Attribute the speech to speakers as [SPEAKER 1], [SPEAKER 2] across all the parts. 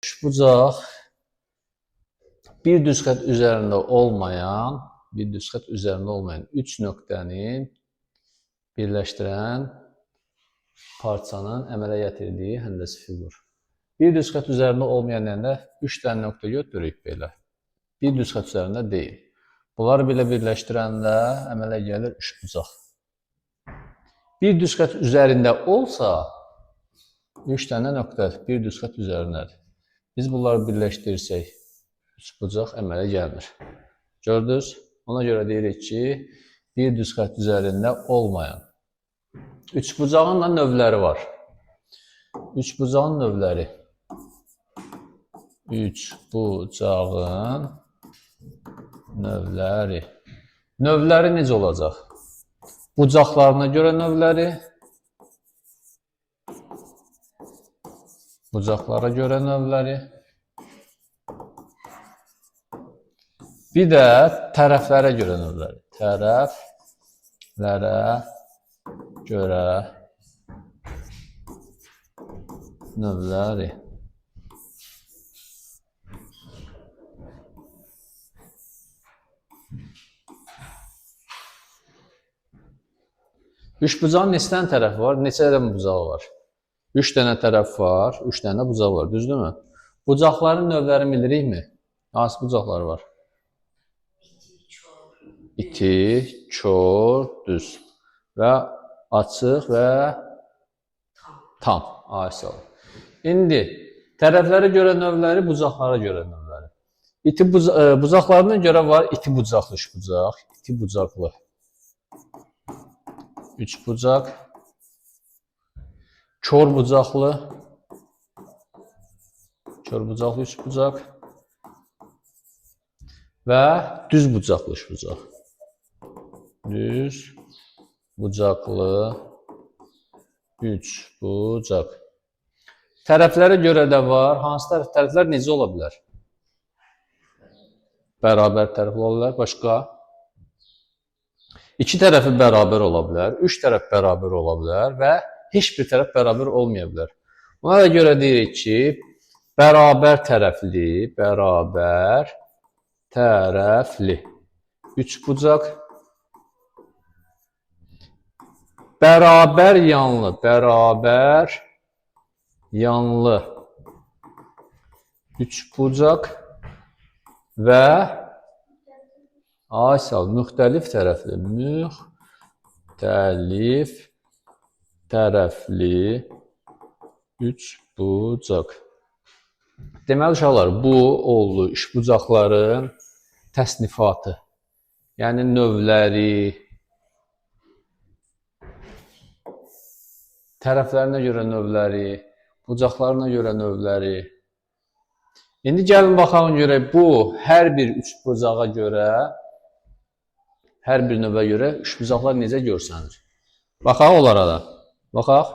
[SPEAKER 1] Üçbucaq bir düz xətt üzərində olmayan üç nöqtənin birləşdirən parçanın əmələ gətirdiyi həndəsi fiqur. Bir düz xətt üzərində olmayan deyəndə 3 dənə nöqtə götürürük belə. Bir düz xətt üzərində deyil. Bunları belə birləşdirəndə əmələ gəlir üçbucaq. Bir düz xətt üzərində olsa 3 dənə nöqtə bir düz xətt üzərindədir. Biz bunları birləşdirsək üçbucaq əmələ gəlmir. Gördünüz? Ona görə deyirik ki, bir düz xətt üzərində olmayan. Üçbucağın da növləri var. Üçbucağın növləri. Üçbucağın növləri. Növləri necə olacaq? Bucaqlarına görə növləri. Bucaqlara görə növləri. Bir də tərəflərə görə növləri. Tərəflərə görə növləri. Üçbucağın neçə dənə tərəfi var? Neçə dənə bucağı var? 3 dənə tərəf var, 3 dənə bucaq var, düzdürmü? Bucaqların növlərini bilirikmi? Hansı bucaqlar var? İti, kör, düz və açıq və tam. Aysal. İndi tərəflərə görə növləri, bucaqlara görə növləri. Bucaqlarına görə var iti bucaqlı üçbucaq, iti bucaqlı üçbucaq, kör bucaqlı üçbucaq və düz bucaqlı üçbucaq. Düz bucaqlı üçbucaq. Tərəflərə görə də var. Hansı tərəflər necə ola bilər? Bərabər tərəf ola bilər. Başqa? 2 tərəfi bərabər ola bilər. 3 tərəf bərabər ola bilər və heç bir tərəf bərabər olmaya bilər. Ona da görə deyirik ki, bərabər tərəfli üçbucaq, bərabər yanlı üçbucaq və müxtəlif tərəfli üçbucaq. Deməli uşaqlar, bu oldu üçbucaqların təsnifatı. Yəni növləri, tərəflərinə görə növləri, bucaqlarına görə növləri. İndi gəlin baxalım görək bu hər bir üçbucağa görə, hər bir növə görə üçbucaqlar necə görsənir? Baxaq onlara da. Baxaq.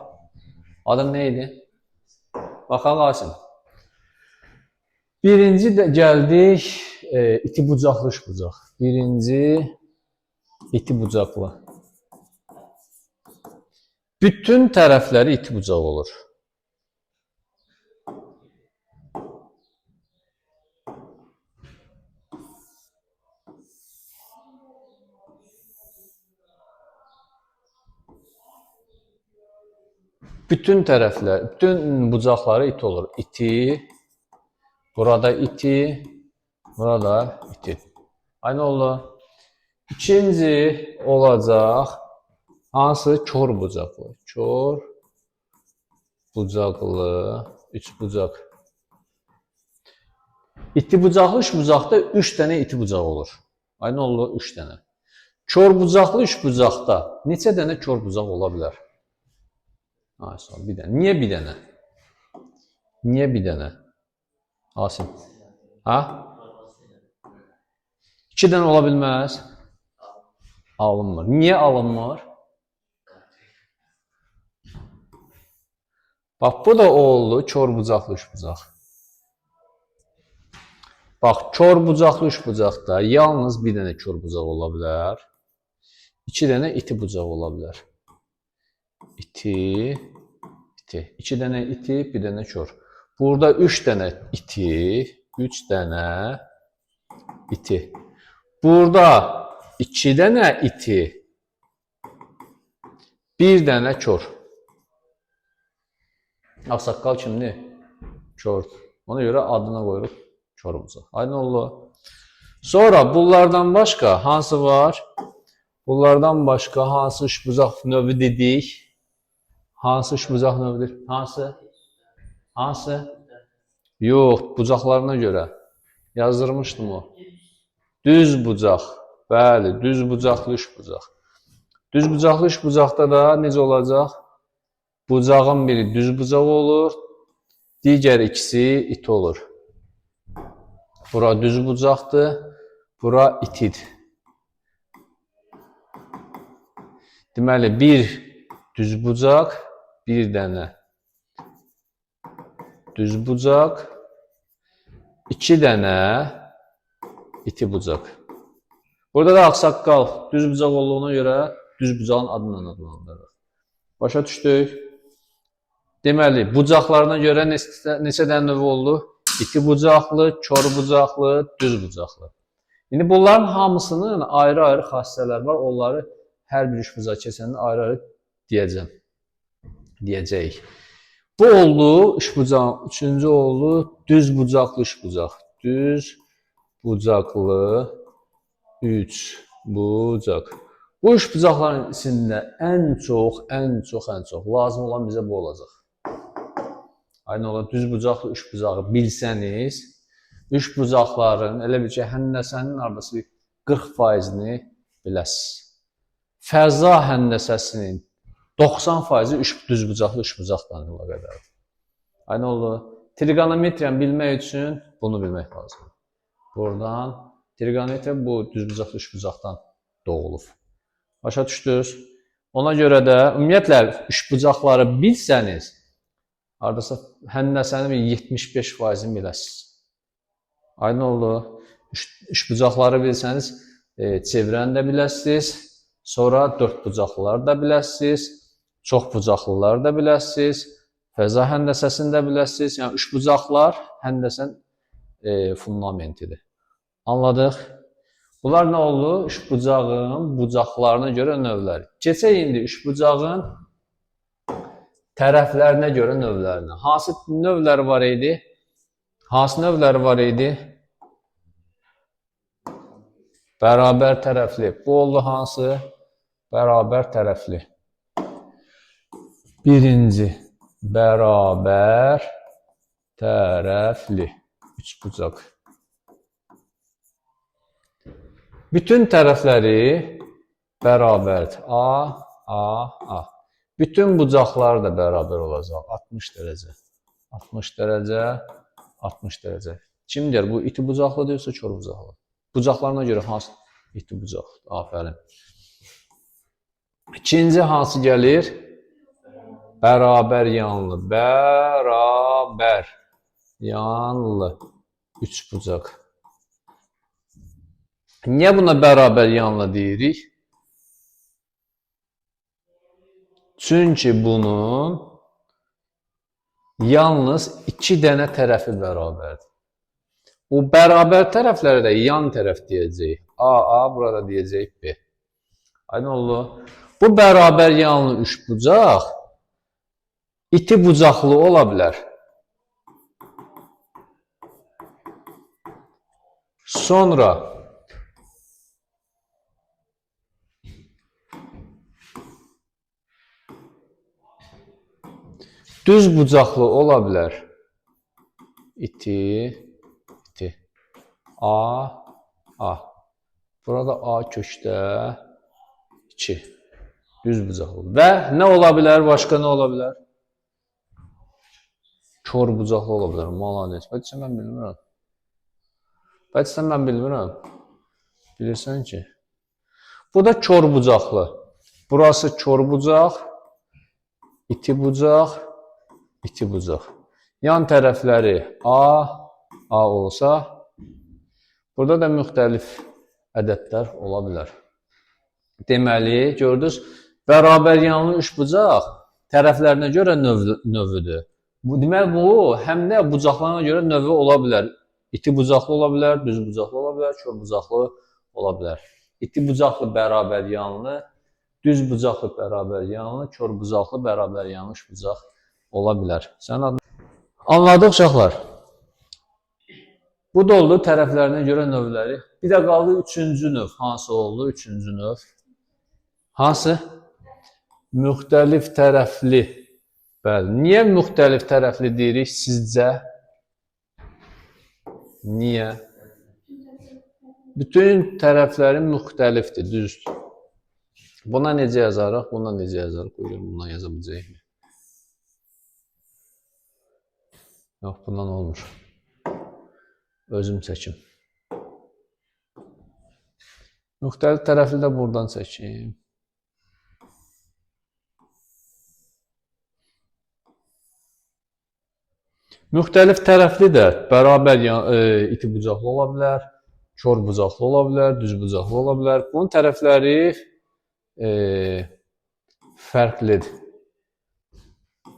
[SPEAKER 1] Adın nə idi? Baxaq Asim. Birinci də gəldik iti bucaqlı üçbucaq. Birinci iti bucaqlı. Bütün tərəfləri iti bucaq olur. Bütün bucaqları iti olur. İti, burada iti, burada iti. Aynı oldu. İkinci olacaq. Hansı? Kör bucaqlı. Kör bucaqlı üçbucaq. İti bucaqlı üçbucaqda 3 dənə iti bucaq olur. Aynı oldu 3 dənə. Kör bucaqlı üçbucaqda neçə dənə kör bucaq ola bilər? Bir dənə. Niyə bir dənə? Niyə bir dənə? Asim. Ha? 2 dənə ola bilməz. Alınmır. Niyə alınmır? Bax, bu da oldu kör bucaqlı üçbucaq. Bax, kör bucaqlı üçbucaqda yalnız bir dənə kör bucaq ola bilər. 2 dənə iti bucaq ola bilər. İti. 2 dənə iti, bir dənə kör. Burada 3 dənə iti, 3 dənə iti. Burada 2 dənə iti, 1 dənə kör. Ağsaqqal kimdir? Kördür. Ona görə adına qoyuruq kör buzaq. Aydın oldu. Sonra bunlardan başqa hansı var? Bunlardan başqa hansı üçbucaq növü dedik? Hansı üçbucaq növüdür? Hansı? Hansı? Yox, bucaqlarına görə. Yazdırmışdım o. Düz bucaq. Bəli, düz bucaqlı üçbucaq. Düz bucaqlı üçbucaqda da necə olacaq? Bucağın biri düz bucaq olur, digər ikisi iti olur. Bura düz bucaqdır, bura itidir. Deməli, bir düz bucaq, bir dənə düz bucaq, 2 dənə iti bucaq. Burada da ağsaqqal düz bucaq olduğuna görə düz bucağın adından adlandırılır. Başa düşdük. Deməli, bucaqlarına görə neçə dənə növ oldu? İti bucaqlı, kör bucaqlı, düz bucaqlı. İndi bunların hamısının ayrı-ayrı xassələri var. Onları hər bir üçbucağa keçəndə ayrı-ayrı deyəcəyik. Bu oldu üçbucağın üçüncü oldu düz bucaqlı üçbucaq. Düz bucaqlı üçbucaq. Bu üçbucaqların içində ən çox lazım olan bizə bu olacaq. Aynı olaraq düz bucaqlı üçbucağı bilsəniz, üçbucaqların elə bir ki, həndəsənin hardasa 40%-ni biləsiniz. Fəza həndəsəsinin 90%-i düz bucaqlı üçbucaqla əlaqədardır. Aynı oldu. Trigonometriyanı bilmək üçün bunu bilmək lazımdır. Buradan trigonometriya bu düz bucaqlı üçbucaqdan doğulub. Başa düşdünüz? Ona görə də ümumiyyətlə üçbucaqları bilsəniz, hardasa həndəsənin 75%-ni biləsiniz. Aynı oldu. Üçbucaqları bilsəniz, çevirəni də biləsiniz. Sonra dördbucaqlıları da biləsiniz. Çoxbucaqlıları da biləsiniz. Fəza həndəsəsini də biləsiniz. Yəni, üçbucaqlar həndəsən fundamentidir. Anladıq? Bunlar nə oldu? Üçbucağın bucaqlarına görə növləri. Keçək indi üçbucağın tərəflərinə görə növlərinə. Hansı növləri var idi? Hansı növləri var idi? Bərabər tərəfli. Bu oldu hansı? Bərabər tərəfli. Birinci, bərabər tərəfli. Üçbucaq. Bütün tərəfləri bərabərdir. A. Bütün bucaqlar da bərabər olacaq. 60 dərəcə. 60 dərəcə. 60 dərəcə. Kim deyir? Bu iti bucaqlıdır, yoxsa kör bucaqlı? Bucaqlarına görə hansı iti bucaqlıdır? Afərin. İkinci hansı gəlir? Bərabər yanlı. Bərabər yanlı. Üçbucaq. Niyə buna bərabər yanlı deyirik? Çünki bunun yalnız 2 dənə tərəfi bərabərdir. Bu bərabər tərəflərə də yan tərəf deyəcəyik. A, burada deyəcəyik B. Aynı oldu. Bu bərabər yanlı üçbucaq iti bucaqlı ola bilər. Sonra düz bucaqlı ola bilər. İti. A. Burada A kökdə 2. Düz bucaqlı. Və nə ola bilər? Başqa nə ola bilər? Kör bucaqlı ola bilər. Malades. Bəlkə mən bilmirəm. Bəlkə mən bilmirəm. Bilirsən ki. Bu da kör bucaqlı. Burası kör bucaq. İti bucaq. İti bucaq. Yan tərəfləri A olsa, burada da müxtəlif ədədlər ola bilər. Deməli, gördünüz, bərabər yanlı üçbucaq tərəflərinə görə növüdür. Deməli, bu həm də bucaqlarına görə növü ola bilər. İti bucaqlı ola bilər, düz bucaqlı ola bilər, kör bucaqlı ola bilər. İti bucaqlı bərabər yanlı, düz bucaqlı bərabər yanlı, kör bucaqlı bərabər yanlış bucaq ola bilər. Sənin adın? Anladıq uşaqlar. Bu da oldu tərəflərinə görə növləri. Bir də qaldı üçüncü növ. Hansı oldu? Üçüncü növ. Hansı? Müxtəlif tərəfli. Bəli. Niyə müxtəlif tərəfli deyirik sizcə? Niyə? Bütün tərəfləri müxtəlifdir, düzdür. Buna necə yazarıq? Buna necə yazarıq? Buyurun, bundan yaza biləcəyik. Yox, bundan olmur. Özüm çəkim. Müxtəlif tərəfli də buradan çəkim. Müxtəlif tərəfli də bərabər iti bucaqlı ola bilər, kör bucaqlı ola bilər, düz bucaqlı ola bilər. Bunun tərəfləri fərqlidir.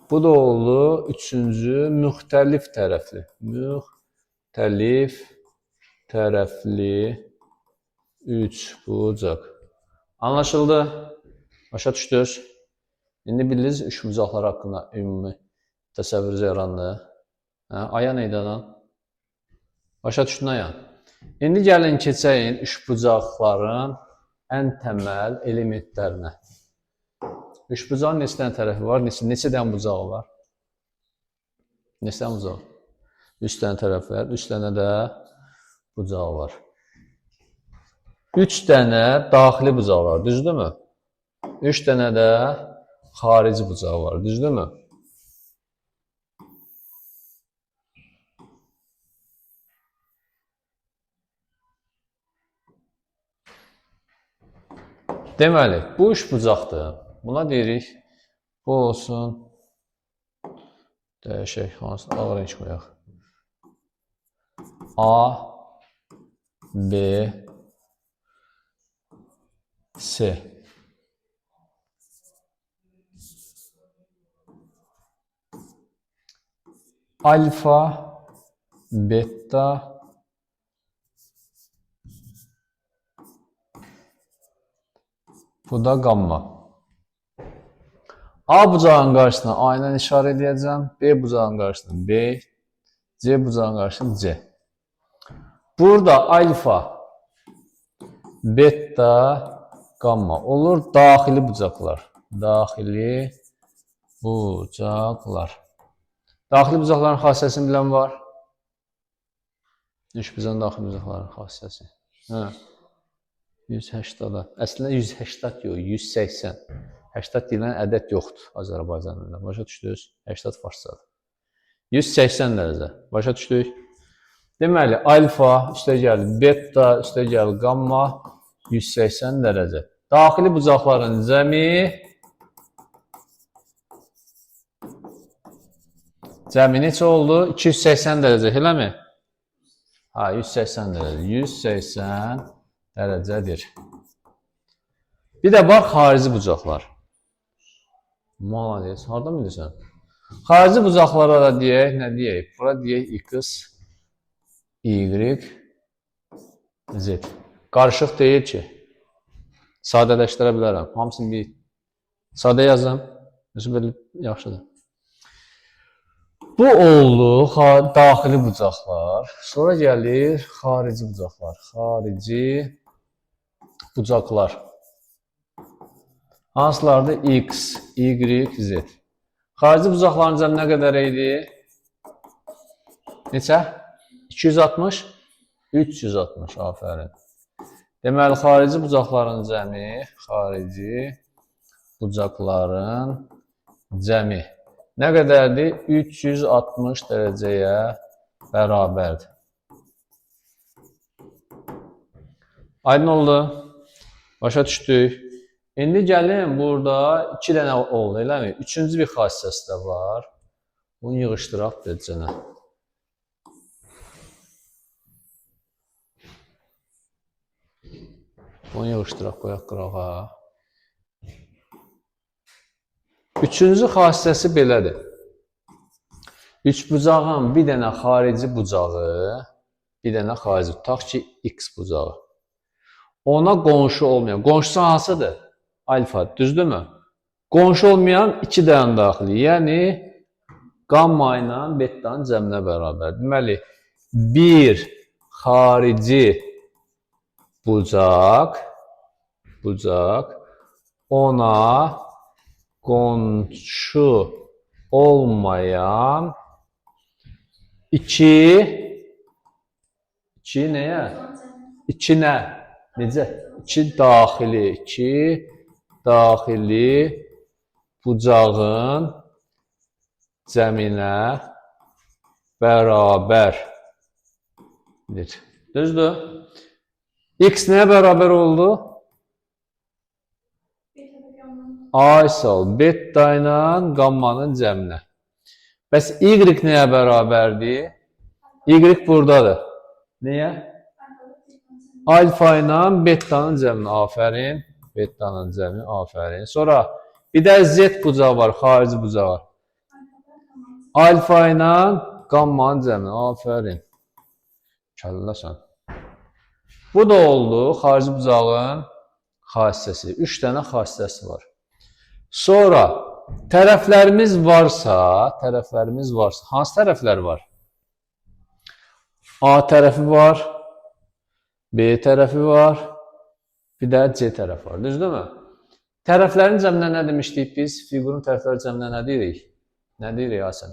[SPEAKER 1] Bu da oldu üçüncü müxtəlif tərəfli. Müxtəlif tərəfli üç bucaq. Anlaşıldı? Başa düşdünüz? İndi bildiniz üç bucaqlar haqqında ümumi təsəvvürünüz yarandı. Aya neydi adam? Başa düşdün ayan. İndi gəlin keçəyin üçbucaqların ən təməl elementlərinə. Üçbucağın neçə dənə tərəfi var? Neçə dənə bucağı var? Neçə dənə bucağı? 3 dənə tərəf var, 3 dənə də bucağı var. 3 dənə daxili bucağı var, düzdürmü? 3 dənə də xarici bucağı var, düzdürmü? Deməli, bu üç bucaqdır. Buna deyirik, bu olsun, dəyişək, hansını ağır renk qoyaq. A, B, C. Alfa, beta, bu da gamma. A bucağın qarşısına A ilə işarə edəcəm, B bucağın qarşısına B, C bucağın qarşısına C. Burada alfa, beta, gamma olur daxili bucaqlar. Daxili bucaqlar. Daxili bucaqların xassəsini bilən var? Üçbucağın daxili bucaqların xassəsi. 180-a. Əslində 180 yox, 180. 80 deyilən ədəd yoxdur Azərbaycanında. Başa düşdünüz? 80 farsdadır. 180 dərəcə. Başa düşdük? Deməli, alfa üstə gəlir, beta üstə gəlir, gamma 180 dərəcə. Daxili bucaqların cəmi neçə oldu? 280 dərəcə, eləmi? 180 dərəcə. 180 dərəcədir. Bir də var xarici bucaqlar. Malades, hardan bilirsən? Xarici bucaqlara da deyək, nə deyək? Bura deyək x, y, z. Qarışıq deyil ki. Sadələşdirə bilərəm. Hamısını bir sadə yazım. Belə yaxşıdır. Bu oldu daxili bucaqlar. Sonra gəlir xarici bucaqlar. Xarici bucaqlar. Hansılardır? X, Y, Z. Xarici bucaqların cəmi nə qədər idi? Neçə? 260? 360, afərin. Deməli, xarici bucaqların cəmi, nə qədərdir? 360 dərəcəyə bərabərdir. Aydın oldu? Başa düşdük. İndi gəlin, burada 2 dənə oldu, eləmi? Üçüncü bir xassəsi də var. Bunu yığışdıraq beləcənə. Bunu yığışdıraq, qoyaq qırağa. Üçüncü xassəsi belədir. Üçbucağın bir dənə xarici bucağı, bir dənə xarici, tutaq ki, x bucağı. Ona qonşu olmayan, qonşusu hansıdır? Alfa, düzdürmü? Qonşu olmayan iki dənə daxili, yəni qamma ilə bettanın cəminə bərabər. Deməli, bir xarici bucaq ona qonşu olmayan iki nəyə? İki nə? Necə? İki daxili bucağın cəminə bərabərdir. Düzdür? X nəyə bərabər oldu? A sol, beta ilə qammanın cəminə. Bəs Y nəyə bərabərdir? Y buradadır. Nəyə? Alfa ilə betanın cəmini, afərin. Betanın cəmini, afərin. Sonra bir də Z bucağı var, xarici bucağı. Alfa ilə qammanın cəmini, afərin. Kəlləsən. Bu da oldu xarici bucağın xassəsi. 3 dənə xassəsi var. Sonra tərəflərimiz varsa, hansı tərəflər var? A tərəfi var, B tərəfi var, bir də C tərəfi var. Düzdürmü? Tərəflərin cəminə nə demişdik biz? Fiqurun tərəfləri cəminə nə deyirik? Nə deyirik Asən?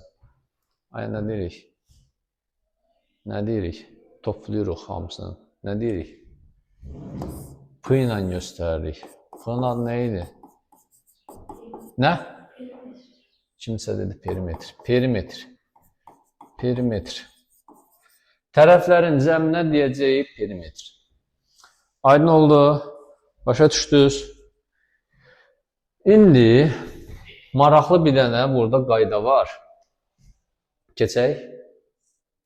[SPEAKER 1] Ay, nə deyirik? Nə deyirik? Toplayırıq hamısını. Nə deyirik? P ilə göstəririk. P-nın adı nə idi? Nə? Kimsə dedi perimetr. Perimetr. Tərəflərin cəminə deyəcəyik perimetr. Aydın oldu. Başa düşdünüz. İndi maraqlı bir dənə burada qayda var. Keçək.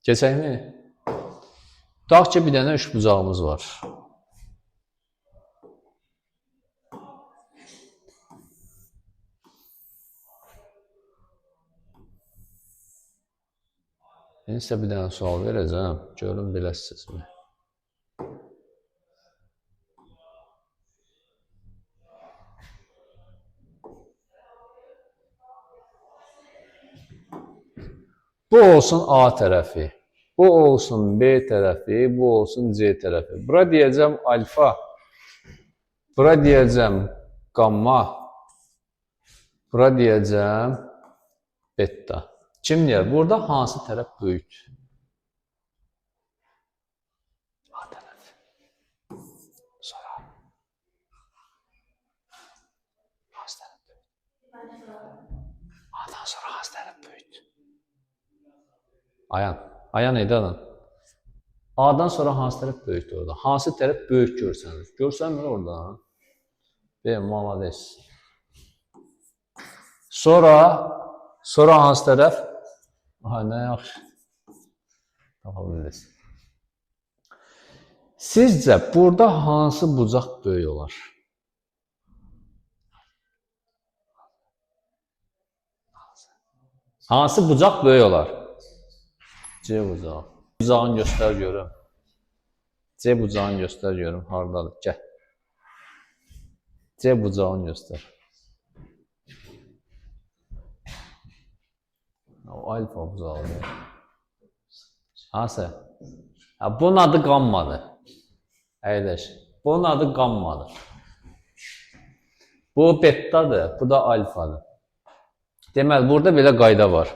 [SPEAKER 1] Keçəkmi? Tutaq ki, bir dənə üçbucağımız var. Sizə bir dənə sual verəcəm. Görün biləsizmi? Bu olsun A tərəfi. Bu olsun B tərəfi. Bu olsun C tərəfi. Bura deyəcəm alfa. Bura deyəcəm gamma. Bura deyəcəm beta. Kim deyər? Burada hansı tərəf böyükdür? A tərəf. Sonra hansı tərəf böyükdür? A'dan sonra hansı tərəf böyükdür? Ayan neydi adan? A'dan sonra hansı tərəf böyükdür orada? Hansı tərəf böyük görsənir? Görsənmir orada. Malades. Sonra hansı tərəf? Nə yaxşı. Tapa biliriz. Sizcə burada hansı bucaq böyük olar? Hansı bucaq böyük olar? C bucağı. Bucağını göstər görüm. C bucağını göstər görüm. Haradadır? Gəl. C bucağını göstər. O alfa buzağıdır. Hansı? Bunun adı qammadır. Əyləş. Bunun adı qammadır. Bu bettadır, bu da alfadır. Deməli, burada belə qayda var.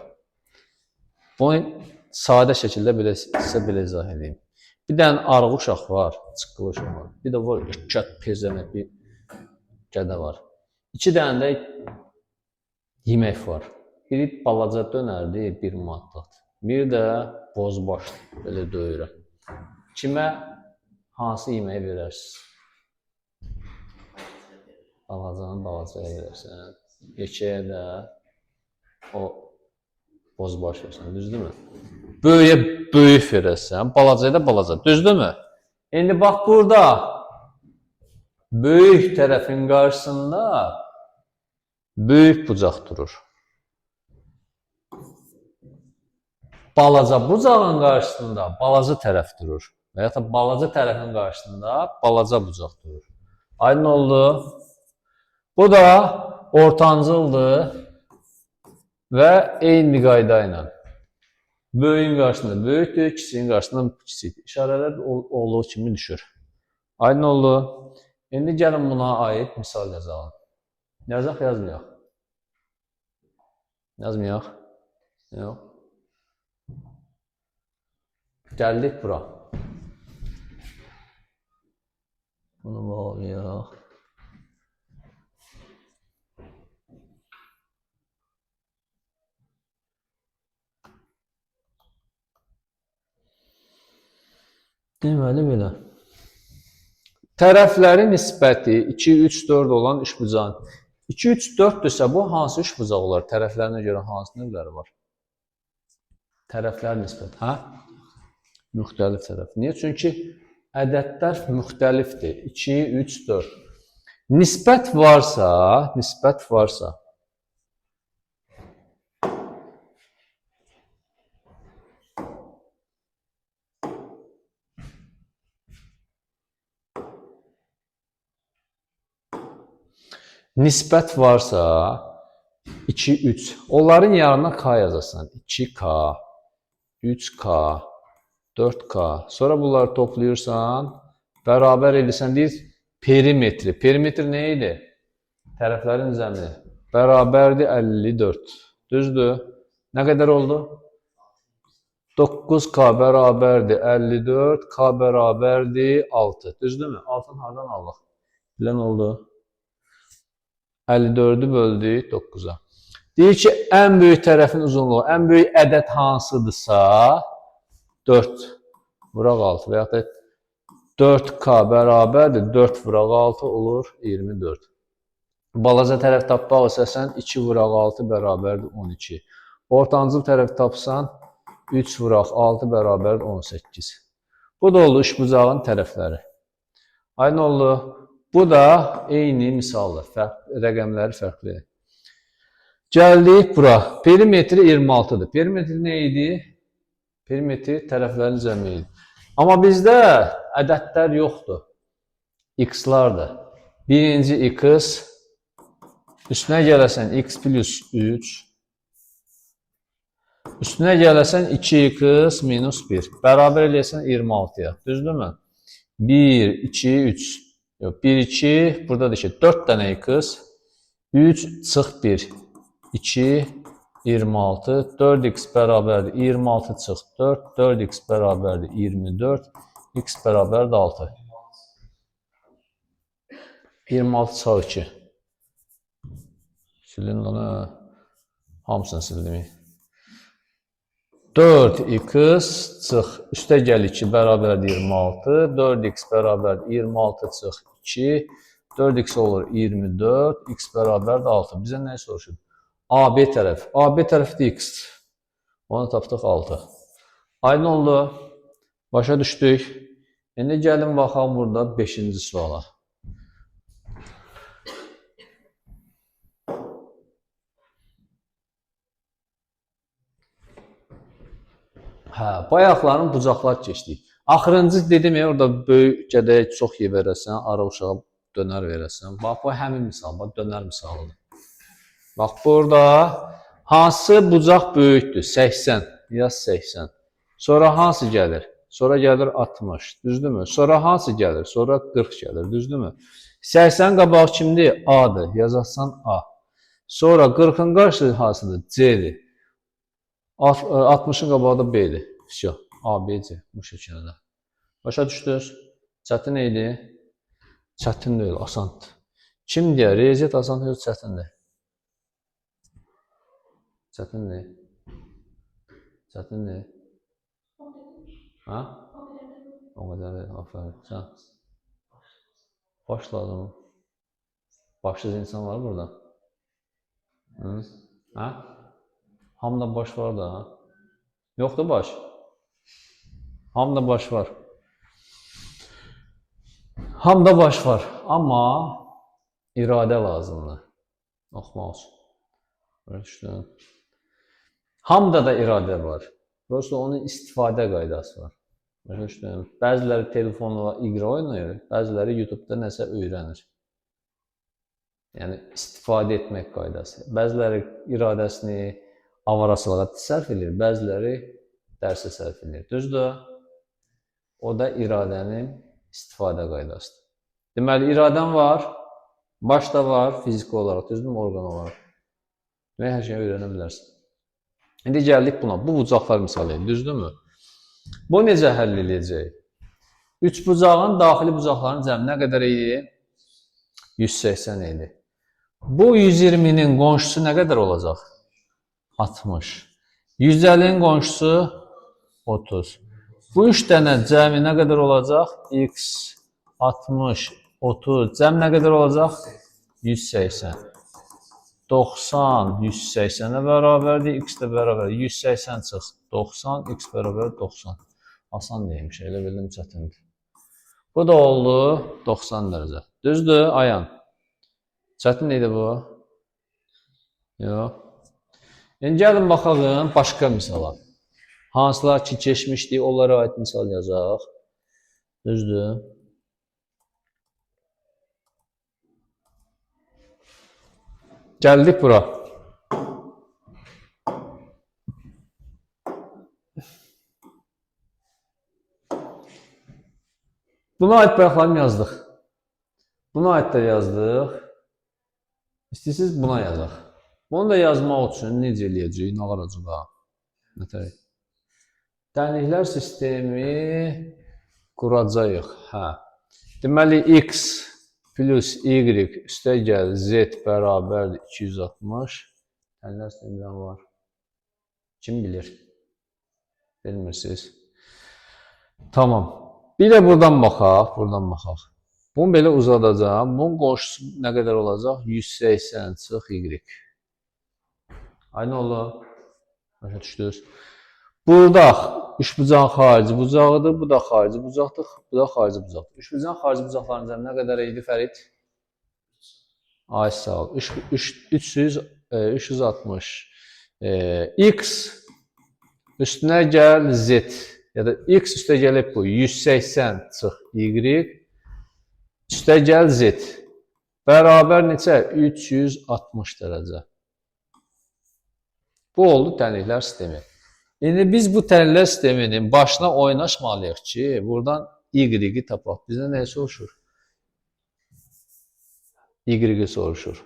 [SPEAKER 1] Bunu sadə şəkildə sizə belə izah edeyim. Bir dənə arıq uşaq var, çıqqılı uşaq var. Bir də var, pezemək bir gədə var. İki dənə də yemək var. Biri balaca dönərdir, bir manatdır. Bir də bozbaşdır, belə döyürəm. Kimə hansı yeməyi verərsiniz? Balacanı balacaya verərsən. Yekəyə də o bozbaş versən, düzdürmü? Böyüyə böyük verərsən, balacaya da balaca, düzdürmü? İndi bax burada böyük tərəfin qarşısında böyük bucaq durur. balaca bucağın qarşısında balaca tərəf durur. Və ya da balaca tərəfin qarşısında balaca bucaq durur. Aydın oldu. Bu da ortancıldır və eyni qayda ilə. Böyüyün qarşısında böyükdür, kiçiyin qarşısında kiçikdir. İşarələr olduğu kimi düşür. Aydın oldu. İndi gəlin buna aid misal yazalım. Yazaq, yazmayaq. Yazmayaq. Yox. Gəldik bura. Bunu bağlayaq. Deməli belə. Tərəflərin nisbəti 2, 3, 4 olan üçbucağın. 2, 3, 4-dürsə bu hansı üçbucaq olar? Tərəflərinə görə hansı növləri var? Tərəflər nisbəti, hə? Müxtəlif tərəf. Niyə? Çünki ədədlər müxtəlifdir. 2, 3, 4. Nisbət varsa, nisbət varsa 2, 3. Onların yanına k yazasan. 2k, 3k, 4k. Sonra bunları toplayırsan, bərabər edirsən, deyir perimetri. Perimetr nə idi? Tərəflərin zəmini. Bərabərdir 54. Düzdür? Nə qədər oldu? 9k bərabərdir 54, k bərabərdir 6. Düzdürmü? 6-nı hardan aldıq? Bilən oldu. 54-ü böldük 9-a. Deyir ki, ən böyük tərəfin uzunluğu, ən böyük ədəd hansıdırsa 4 vuraq 6 və ya da 4k bərabərdir 4 vuraq 6 olur 24. Balaca tərəf tapmaq istəsən 2 vuraq 6 bərabərdir 12. Ortancıl tərəf tapsan 3 vuraq 6 bərabərdir 18. Bu da oldu üçbucağın tərəfləri. Aynı oldu. Bu da eyni misaldır. Rəqəmləri fərqli. Gəldik bura. Perimetri 26-dır. Perimetri nə idi? Perimetri tərəflərin cəmi idi. Amma bizdə ədədlər yoxdur. X-lardır. Birinci x, üstünə gələsən x plus 3, üstünə gələsən 2x minus 1. Bərabər eləyəsən 26-ya. Düzdürmü? 1, 2, 3. Yox, 1, 2, buradadır ki, 4 dənə x, 3 çıx 1, 2, 26, 4x bərabərdir 26 çıx 4, 4x bərabərdir 24, x bərabərdir 6. 26 çıx 2. Silin onu, hamısını sildim. 4x çıx, üstə gəl 2 bərabərdir 26, 4x bərabərdir 26 çıx 2, 4x olur 24, x bərabərdir 6. Bizə nəyi soruşur? AB tərəf. AB tərəfdir x. Onu tapdıq 6. Aydın oldu. Başa düşdük. İndi gəlin baxaq burada 5-ci suala. Hə, bayaqların bucaqlar keçdik. Axırıncı dedim ya, orada böyük qədəyə çox yer verəsən, ara uşağa dönər verəsən. Bax, bu həmin misal, bax, dönər misalıdır. Bax, burada hansı bucaq böyükdür? 80, yaz 80. Sonra hansı gəlir? Sonra gəlir 60, düzdürmü? Sonra hansı gəlir? Sonra 40 gəlir, düzdürmü? 80 qabağı kimdir? A-dır, yazarsan A. Sonra 40-ın qarşısı hansıdır? C-dir. 60-ın qabağı da B-dir. Всё. A, B, C. Bu şəkildə. Başa düşdünüz? Çətin idi? Çətin deyil, asandır. Kim deyər? Riyaziyyat asandır, yox çətindir. Çətindir. Çətindir. Hə? O qədər deyil, aferin. Sən? Baş lazım. Başsız insan var burada. Hı? Hə? Hamıda baş var da. Yoxdur baş. Hamıda baş var. Hamıda baş var. Amma iradə lazımdır. Oxumaq üçün. Hamıda da iradə var. Prosta onun istifadə qaydası var. Başa düşdün? Bəziləri telefonla iqra oynayır, bəziləri YouTube-da nəsə öyrənir. Yəni istifadə etmək qaydası. Bəziləri iradəsini avarasılığa sərf edir, bəziləri dərsə sərf edir. Düzdür? O da iradənin istifadə qaydasıdır. Deməli, iradən var, başda var, fiziki olaraq, düzdürmü, orqan olaraq. Və hər şeyi öyrənə bilərsən. İndi gəldik buna. Bu bucaqlar misalı, düzdürmü? Bu necə həll edəcək? Üç bucağın daxili bucaqların cəmi nə qədər idi? 180 idi. Bu 120-nin qonşusu nə qədər olacaq? 60. 150-nin qonşusu 30. Bu üç dənə cəmi nə qədər olacaq? X, 60, 30. Cəm nə qədər olacaq? 180. 90, 180-ə bərabərdir. X də bərabərdir. 180 çıx. 90, X bərabər 90. Asan deyilmiş, elə bildim çətindir. Bu da oldu 90 dərəcə. Düzdür, Ayan? Çətin idi bu? Yox. İndi gəlin baxalım başqa misala. Hansılar ki keçmişdik, onlara aid misal yazaq. Düzdür. Gəldik bura. Buna aid bayaqlarını yazdıq. Buna aid də yazdıq. İstəyirsiniz buna yazaq. Bunu da yazmaq üçün necə eləyəcəyik? Nə qaracıqa? Nətər? Dənliklər sistemi quracağıq. Hə. Deməli, X plus Y üstəgəl Z bərabərdir 260. Dənliklər sistemindən var. Kim bilir? Bilmirsiniz. Tamam. Bir də buradan baxaq. Buradan baxaq. Bunu belə uzadacağım. Bunun qonşusu nə qədər olacaq? 180 çıx Y. Aynı olur. Başa düşdünüz. Burada üçbucağın xarici bucağıdır. Bu da xarici bucaqdır. Bu da xarici bucaqdır. Üçbucağın xarici bucaqlarının cəmi nə qədər idi Fərid? Ay sağ ol. 360. X üstünə gəl Z. Ya da X üstə gəlib bu. 180 çıx Y. Üstə gəl Z. Bərabər neçə? 360 dərəcə. Bu oldu dənliklər sistemi. İndi biz bu dənliklər sisteminin başına oynaşmalıyıq ki, buradan Y-i tapaq. Bizdən nəyə soruşur? Y-i soruşur.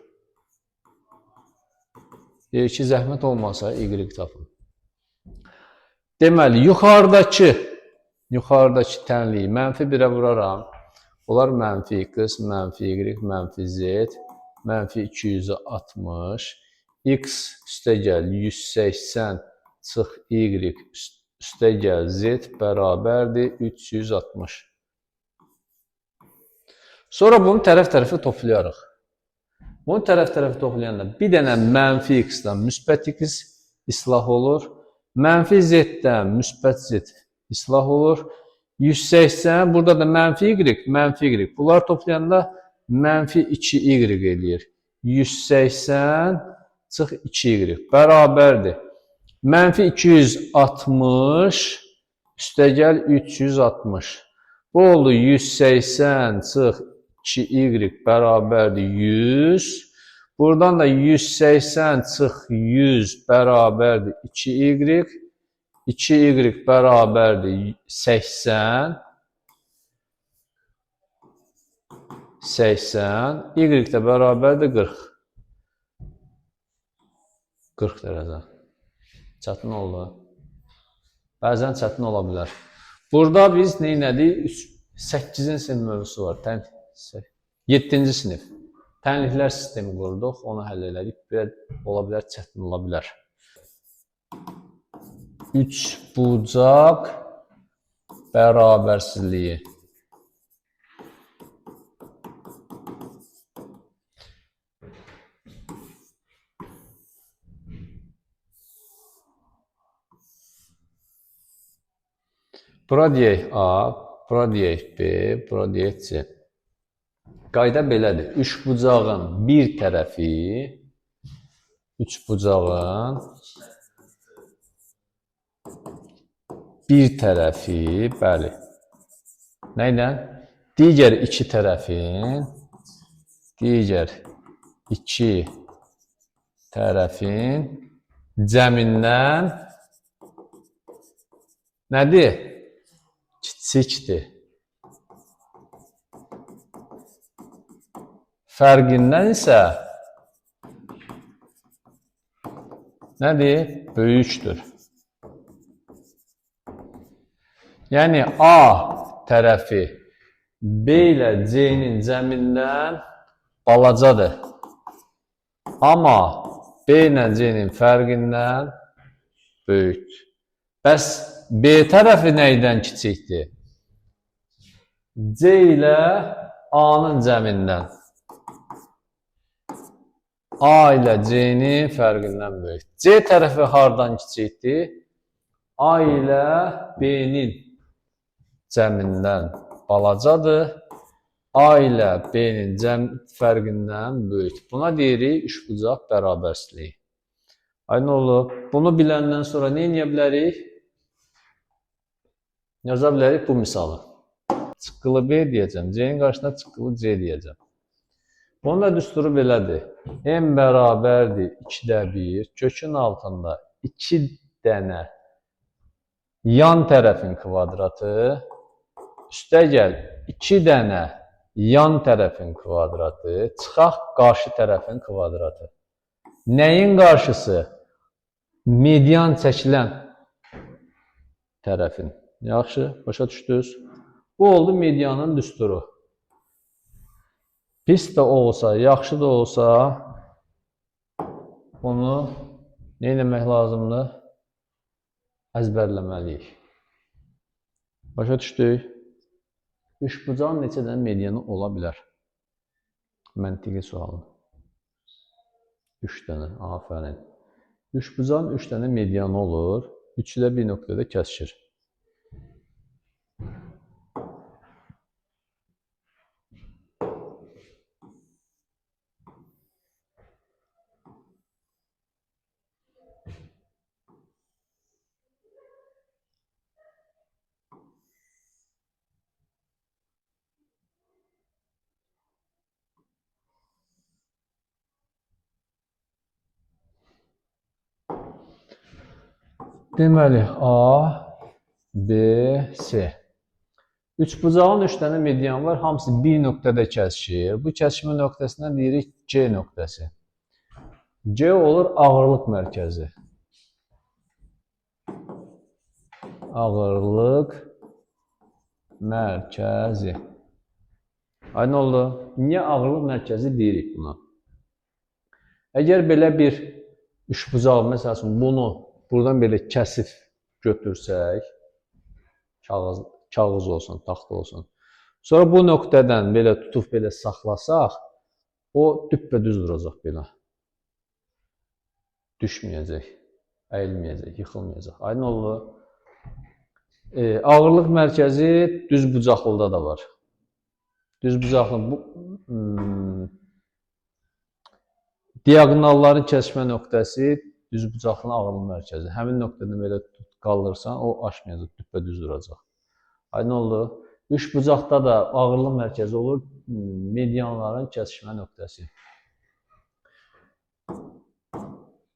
[SPEAKER 1] Deyir ki, zəhmət olmasa Y-i tapın. Deməli, yuxarıdakı tənliyi mənfi 1-ə vuraram. Onlar mənfi X, mənfi Y, mənfi Z, mənfi 260. X üstə gəl 180 çıx Y üstə gəl Z bərabərdir 360. Sonra bunu tərəf-tərəfə toplayarıq. Bunu tərəf-tərəfə toplayanda bir dənə mənfi X-dən müsbət X islah olur. Mənfi Z-dən müsbət Z islah olur. 180, burada da mənfi Y, mənfi Y. Bunlar toplayanda mənfi 2Y eləyir. 180 çıx 2Y bərabərdir. Mənfi 260 üstə gəl 360. Bu oldu 180 çıx 2Y bərabərdir 100. Buradan da 180 çıx 100 bərabərdir 2Y. 2Y bərabərdir 80. 80. Y də bərabərdir 40. 40 dərəcə. Çətin oldu. Bəzən çətin ola bilər. Burada biz nə elədik? 8-ci sinif mövzusu var. 7-ci sinif. Tənliklər sistemi qurduq. Onu həll elədik. Biraz ola bilər, çətin ola bilər. 3 bucaq bərabərsizliyi. Bura deyək A, bura deyək B, bura deyək C. Qayda belədir. Üç bucağın bir tərəfi, üç bucağın bir tərəfi, bəli, nə ilə? Digər iki tərəfin cəmindən nədir? Kiçikdir. Fərqindən isə nədir? Böyükdür. Yəni A tərəfi B ilə C-nin cəmindən balacadır. Amma B ilə C-nin fərqindən böyükdür. Bəs B tərəfi nəydən kiçikdir? C ilə A-nın cəmindən. A ilə C-nin fərqindən böyükdür. C tərəfi hardan kiçikdir? A ilə B-nin cəmindən balacadır. A ilə B-nin fərqindən böyükdür. Buna deyirik üçbucaq bərabərsizliyi. Ay nə olur? Bunu biləndən sonra nə edə bilərik? Yaza bilərik bu misalı. Çıqqılı B deyəcəm. C-nin qarşısına çıqqılı C deyəcəm. Bunun da düsturu belədir. M bərabərdir 2-də 1. Kökün altında 2 dənə yan tərəfin kvadratı. Üstəgəl 2 dənə yan tərəfin kvadratı. Çıxaq qarşı tərəfin kvadratı. Nəyin qarşısı? Median çəkilən tərəfin. Yaxşı, başa düşdünüz? Bu oldu medianın düsturu. Pis də olsa, yaxşı da olsa onu nə etmək lazımdır? Əzbərləməliyik. Başa düşdük? Üçbucağın neçə dənə medianı ola bilər? Məntiqi sualı. 3 dənə, afərin. Üçbucağın 3 dənə medianı olur. Üçü də bir nöqtədə kəsişir. Deməli, A, B, C. Üçbucağın 3 dənə median var, hamısı bir nöqtədə kəsişir. Bu kəsişmə nöqtəsinə deyirik C nöqtəsi. C olur ağırlıq mərkəzi. Ağırlıq mərkəzi. Ay nə oldu? Niyə ağırlıq mərkəzi deyirik buna? Əgər belə bir üçbucaq, məsələn, bunu buradan belə kəsif götürsək, kağız olsun, taxta olsun. Sonra bu nöqtədən belə tutub belə saxlasaq, o düppədüz duracaq belə. Düşməyəcək, əyilməyəcək, yıxılmayacaq. Aydın olur. Ağırlıq mərkəzi düz bucaqlıda da var. Düz bucaqlı bu diaqonalların kəsişmə nöqtəsi düz bucaqlının ağırlıq mərkəzi. Həmin nöqtədən belə qaldırırsan, o aşmayacaq, düppədüz duracaq. Aydın oldu. Üçbucaqda da ağırlıq mərkəzi olur, medianların kəsişmə nöqtəsi.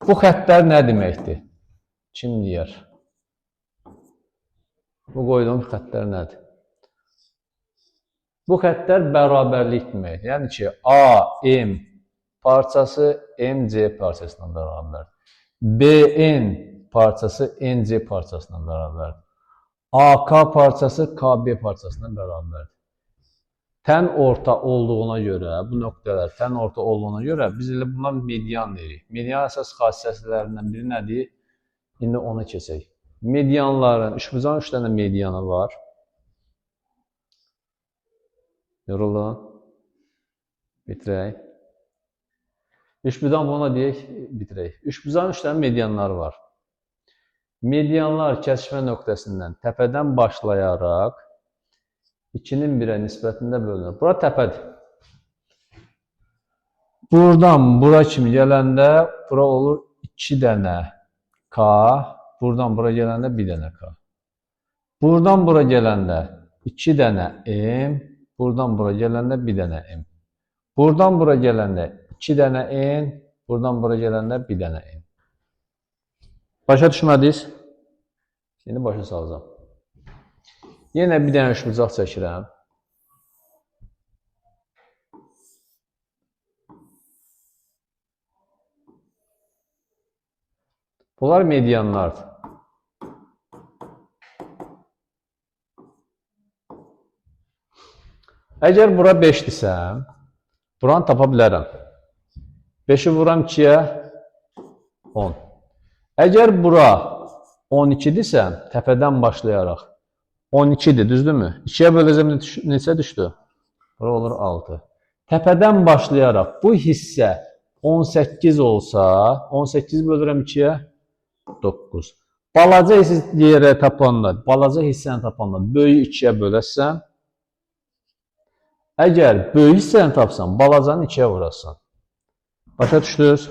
[SPEAKER 1] Bu xəttlər nə deməkdir? Kim deyər? Bu qoyduğum xəttlər nədir? Bu xəttlər bərabərlik deməkdir. Yəni ki, AM parçası MC parçasına bərabərdir. BN parçası NC parçasına bərabərdir. AK parçası KB parçasına bərabərdir. Tən orta olduğuna görə, bu nöqtələr tən orta olduğuna görə biz elə buna median deyirik. Median əsas xassiyətlərindən biri nədir? İndi ona keçək. Medianların, üçbucağın 3 dənə medianı var. Yorulun. Bitirək. Üçbucağın buna deyək, bitirək. Üçbucağın 3 dənə medianları var. Medianlar kəsişmə nöqtəsindən təpədən başlayaraq 2-nin 1-ə nisbətində bölünür. Bura təpədir. Buradan bura kimi gələndə bura olur 2 dənə K. Buradan bura gələndə 1 dənə K. Buradan bura gələndə 2 dənə m, buradan bura gələndə 1 dənə m. Buradan bura gələndə 2 dənə n, buradan bura gələndə 1 dənə n. Başa düşmədiniz? Şimdi başa salacağım. Yenə bir dənə üçbucaq çəkirəm. Bunlar medianlardır. Əgər bura 5-dirsə, buranı tapa bilərəm. 5-i vuram 2-yə 10. Əgər bura 12-dirsə, təpədən başlayaraq 12-dir, düzdürmü? 2-yə böləcəm neçə düşdü? Bura olur 6. Təpədən başlayaraq bu hissə 18 olsa, 18 bölürəm 2-yə 9. Balaca hissəni tapanda, balaca hissəni tapanda böyük 2-yə böləsən, əgər böyük hissəni tapsan, balacanı 2-yə vurarsan. Başa düşdünüz?